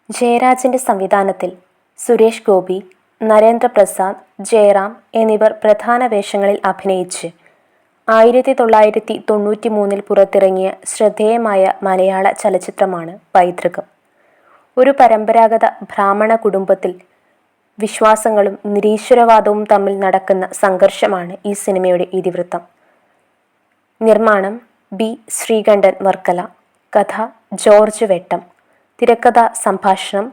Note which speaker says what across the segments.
Speaker 1: ജയരാജന്റെ സംവിധാനത്തിൽ സുരേഷ് ഗോപി, നരേന്ദ്ര പ്രസാദ്, ജയറാം എന്നിവർ പ്രധാന വേഷങ്ങളിൽ അഭിനയിച്ച് 1993 പുറത്തിറങ്ങിയ ശ്രദ്ധേയമായ മലയാള ചലച്ചിത്രമാണ് പൈതൃകം. ഒരു പരമ്പരാഗത ബ്രാഹ്മണ കുടുംബത്തിൽ വിശ്വാസങ്ങളും നിരീശ്വരവാദവും തമ്മിൽ നടക്കുന്ന സംഘർഷമാണ് ഈ സിനിമയുടെ ഇതിവൃത്തം. നിർമ്മാണം ബി. ശ്രീകണ്ഠൻ വർക്കല. കഥ ജോർജ് വെട്ടം. തിരക്കഥ സംഭാഷണം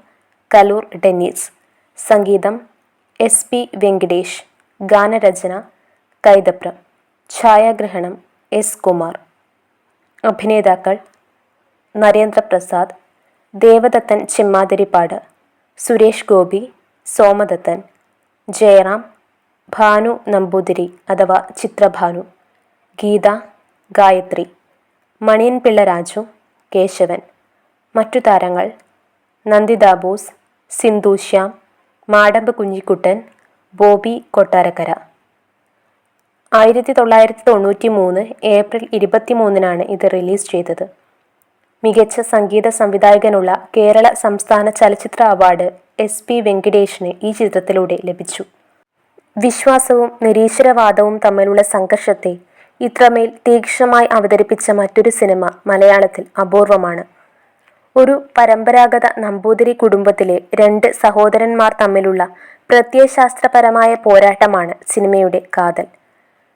Speaker 1: കലൂർ ഡെന്നീസ്. സംഗീതം SP വെങ്കിടേഷ്. ഗാനരചന കൈതപ്രം. ഛായാഗ്രഹണം S. കുമാർ. അഭിനേതാക്കൾ നരേന്ദ്ര പ്രസാദ്, ദേവദത്തൻ ചിമ്മാതിരിപ്പാട്, സുരേഷ് ഗോപി, സോമദത്തൻ, ജയറാം, ഭാനു നമ്പൂതിരി അഥവാ ചിത്രഭാനു, ഗീത, ഗായത്രി, മണിയൻപിള്ള രാജു, കേശവൻ. മറ്റു താരങ്ങൾ നന്ദിത ബോസ്, സിന്ധു ശ്യാം, മാടമ്പ് കുഞ്ഞിക്കുട്ടൻ, ബോബി കൊട്ടാരക്കര. 1993 ഏപ്രിൽ 23 ഇത് റിലീസ് ചെയ്തത്. മികച്ച സംഗീത സംവിധായകനുള്ള കേരള സംസ്ഥാന ചലച്ചിത്ര അവാർഡ് SP വെങ്കിടേഷിന് ഈ ചിത്രത്തിലൂടെ ലഭിച്ചു. വിശ്വാസവും നിരീശ്വരവാദവും തമ്മിലുള്ള സംഘർഷത്തെ ഇത്രമേൽ തീക്ഷ്ണമായി അവതരിപ്പിച്ച മറ്റൊരു സിനിമ മലയാളത്തിൽ അപൂർവമാണ്. ഒരു പരമ്പരാഗത നമ്പൂതിരി കുടുംബത്തിലെ 2 സഹോദരന്മാർ തമ്മിലുള്ള പ്രത്യയശാസ്ത്രപരമായ പോരാട്ടമാണ് സിനിമയുടെ കാതൽ.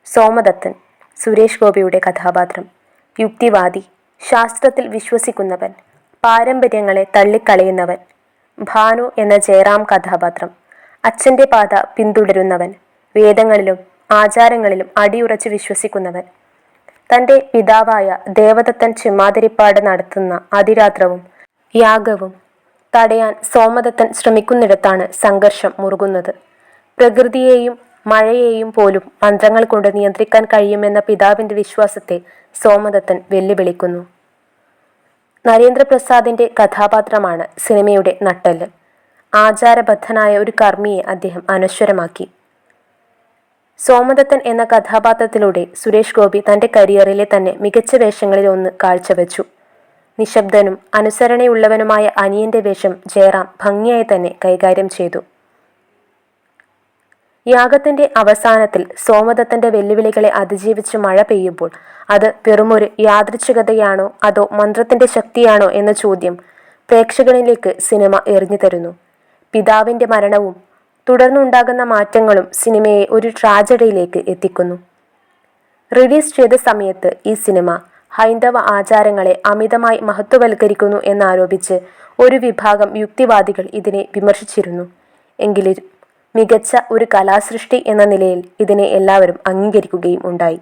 Speaker 1: സോമദത്തൻ, സുരേഷ് ഗോപിയുടെ കഥാപാത്രം, യുക്തിവാദി, ശാസ്ത്രത്തിൽ വിശ്വസിക്കുന്നവൻ, പാരമ്പര്യങ്ങളെ തള്ളിക്കളയുന്നവൻ. ഭാനു എന്ന ജയറാം കഥാപാത്രം, അച്ഛൻ്റെ പാത പിന്തുടരുന്നവൻ, വേദങ്ങളിലും ആചാരങ്ങളിലും അടിയുറച്ച് വിശ്വസിക്കുന്നവൻ. തൻ്റെ പിതാവായ ദേവദത്തൻ ചിമ്മാതിരിപ്പാട് നടത്തുന്ന അതിരാത്രവും യാഗവും തടയാൻ സോമദത്തൻ ശ്രമിക്കുന്നിടത്താണ് സംഘർഷം മുറുകുന്നത്. പ്രകൃതിയെയും മഴയെയും പോലും മന്ത്രങ്ങൾ കൊണ്ട് നിയന്ത്രിക്കാൻ കഴിയുമെന്ന പിതാവിൻ്റെ വിശ്വാസത്തെ സോമദത്തൻ വെല്ലുവിളിക്കുന്നു. നരേന്ദ്രപ്രസാദിൻ്റെ കഥാപാത്രമാണ് സിനിമയുടെ നട്ടെല്ല്. ആചാരബദ്ധനായ ഒരു കർമ്മിയെ അദ്ദേഹം അനശ്വരമാക്കി. സോമദത്തൻ എന്ന കഥാപാത്രത്തിലൂടെ സുരേഷ് ഗോപി തൻ്റെ കരിയറിലെ തന്നെ മികച്ച വേഷങ്ങളിൽ ഒന്ന് കാഴ്ചവെച്ചു. നിശബ്ദനും അനുസരണയുള്ളവനുമായ അനിയൻ്റെ വേഷം ജയറാം ഭംഗിയായി തന്നെ കൈകാര്യം ചെയ്തു. യാഗത്തിൻ്റെ അവസാനത്തിൽ സോമദത്തൻ്റെ വെല്ലുവിളികളെ അതിജീവിച്ച് മഴ പെയ്യുമ്പോൾ അത് വെറുമൊരു യാദൃച്ഛികതയാണോ അതോ മന്ത്രത്തിൻ്റെ ശക്തിയാണോ എന്ന ചോദ്യം പ്രേക്ഷകനിലേക്ക് സിനിമ എറിഞ്ഞു തരുന്നു. പിതാവിൻ്റെ മരണവും തുടർന്നുണ്ടാകുന്ന മാറ്റങ്ങളും സിനിമയെ ഒരു ട്രാജഡിയിലേക്ക് എത്തിക്കുന്നു. റിലീസ് ചെയ്ത സമയത്ത് ഈ സിനിമ ഹൈന്ദവ ആചാരങ്ങളെ അമിതമായി മഹത്വവൽക്കരിക്കുന്നു എന്നാരോപിച്ച് ഒരു വിഭാഗം യുക്തിവാദികൾ ഇതിനെ വിമർശിച്ചിരുന്നു. എങ്കിലും മികച്ച ഒരു കലാസൃഷ്ടി എന്ന നിലയിൽ ഇതിനെ എല്ലാവരും അംഗീകരിക്കുകയും ഉണ്ടായി.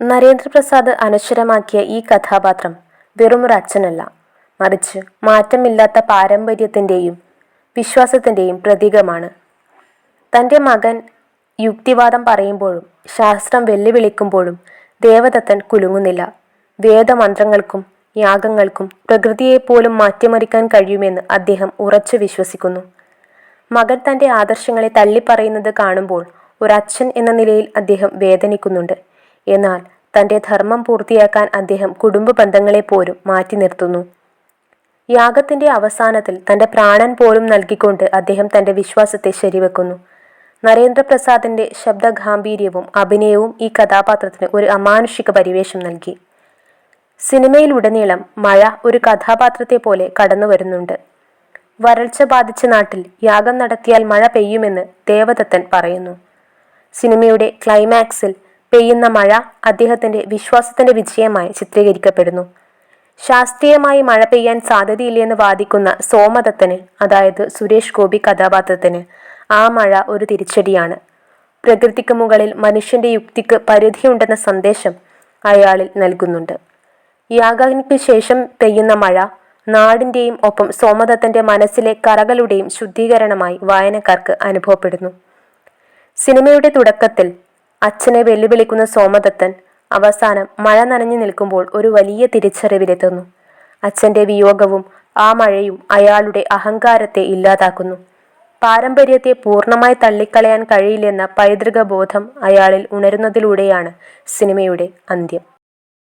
Speaker 1: നരേന്ദ്രപ്രസാദ് അനശ്വരമാക്കിയ ഈ കഥാപാത്രം വെറുമൊരു അച്ഛനല്ല, മറിച്ച് മാറ്റമില്ലാത്ത പാരമ്പര്യത്തിൻ്റെയും വിശ്വാസത്തിൻ്റെയും പ്രതീകമാണ്. തൻ്റെ മകൻ യുക്തിവാദം പറയുമ്പോഴും ശാസ്ത്രം വെല്ലുവിളിക്കുമ്പോഴും ദേവദത്തൻ കുലുങ്ങുന്നില്ല. വേദമന്ത്രങ്ങൾക്കും യാഗങ്ങൾക്കും പ്രകൃതിയെപ്പോലും മാറ്റിമറിക്കാൻ കഴിയുമെന്ന് അദ്ദേഹം ഉറച്ചു വിശ്വസിക്കുന്നു. മകൻ തൻ്റെ ആദർശങ്ങളെ തള്ളിപ്പറയുന്നത് കാണുമ്പോൾ ഒരച്ഛൻ എന്ന നിലയിൽ അദ്ദേഹം വേദനിക്കുന്നുണ്ട്. എന്നാൽ തൻ്റെ ധർമ്മം പൂർത്തിയാക്കാൻ അദ്ദേഹം കുടുംബ ബന്ധങ്ങളെ പോലും മാറ്റി നിർത്തുന്നു. യാഗത്തിൻ്റെ അവസാനത്തിൽ തൻ്റെ പ്രാണൻ പോലും നൽകിക്കൊണ്ട് അദ്ദേഹം തൻ്റെ വിശ്വാസത്തെ ശരിവെക്കുന്നു. നരേന്ദ്രപ്രസാദിൻ്റെ ശബ്ദഗാംഭീര്യവും അഭിനയവും ഈ കഥാപാത്രത്തിന് ഒരു അമാനുഷിക പരിവേഷം നൽകി. സിനിമയിലുടനീളം മഴ ഒരു കഥാപാത്രത്തെ പോലെ കടന്നു വരുന്നുണ്ട്. വരൾച്ച ബാധിച്ച നാട്ടിൽ യാഗം നടത്തിയാൽ മഴ പെയ്യുമെന്ന് ദേവദത്തൻ പറയുന്നു. സിനിമയുടെ ക്ലൈമാക്സിൽ പെയ്യുന്ന മഴ അദ്ദേഹത്തിൻ്റെ വിശ്വാസത്തിൻ്റെ വിജയമായി ചിത്രീകരിക്കപ്പെടുന്നു. ശാസ്ത്രീയമായി മഴ പെയ്യാൻ സാധ്യതയില്ലെന്ന് വാദിക്കുന്ന സോമദത്തന്, അതായത് സുരേഷ് ഗോപി കഥാപാത്രത്തിന്, ആ മഴ ഒരു തിരിച്ചടിയാണ്. പ്രകൃതിക്ക് മുകളിൽ മനുഷ്യൻ്റെ യുക്തിക്ക് പരിധിയുണ്ടെന്ന സന്ദേശം അയാളിൽ നൽകുന്നുണ്ട്. യാഗത്തിന് ശേഷം പെയ്യുന്ന മഴ നാടിൻ്റെയും ഒപ്പം സോമദത്തൻ്റെ മനസ്സിലെ കറകളുടെയും ശുദ്ധീകരണമായി വായനക്കാർക്ക് അനുഭവപ്പെടുന്നു. സിനിമയുടെ തുടക്കത്തിൽ അച്ഛനെ വെല്ലുവിളിക്കുന്ന സോമദത്തൻ അവസാനം മഴ നനഞ്ഞു നിൽക്കുമ്പോൾ ഒരു വലിയ തിരിച്ചറിവിലെത്തുന്നു. അച്ഛൻ്റെ വിയോഗവും ആ മഴയും അയാളുടെ അഹങ്കാരത്തെ ഇല്ലാതാക്കുന്നു. പാരമ്പര്യത്തെ പൂർണ്ണമായി തള്ളിക്കളയാൻ കഴിയില്ലെന്ന പൈതൃക ബോധം അയാളിൽ ഉണരുന്നതിലൂടെയാണ് സിനിമയുടെ അന്ത്യം.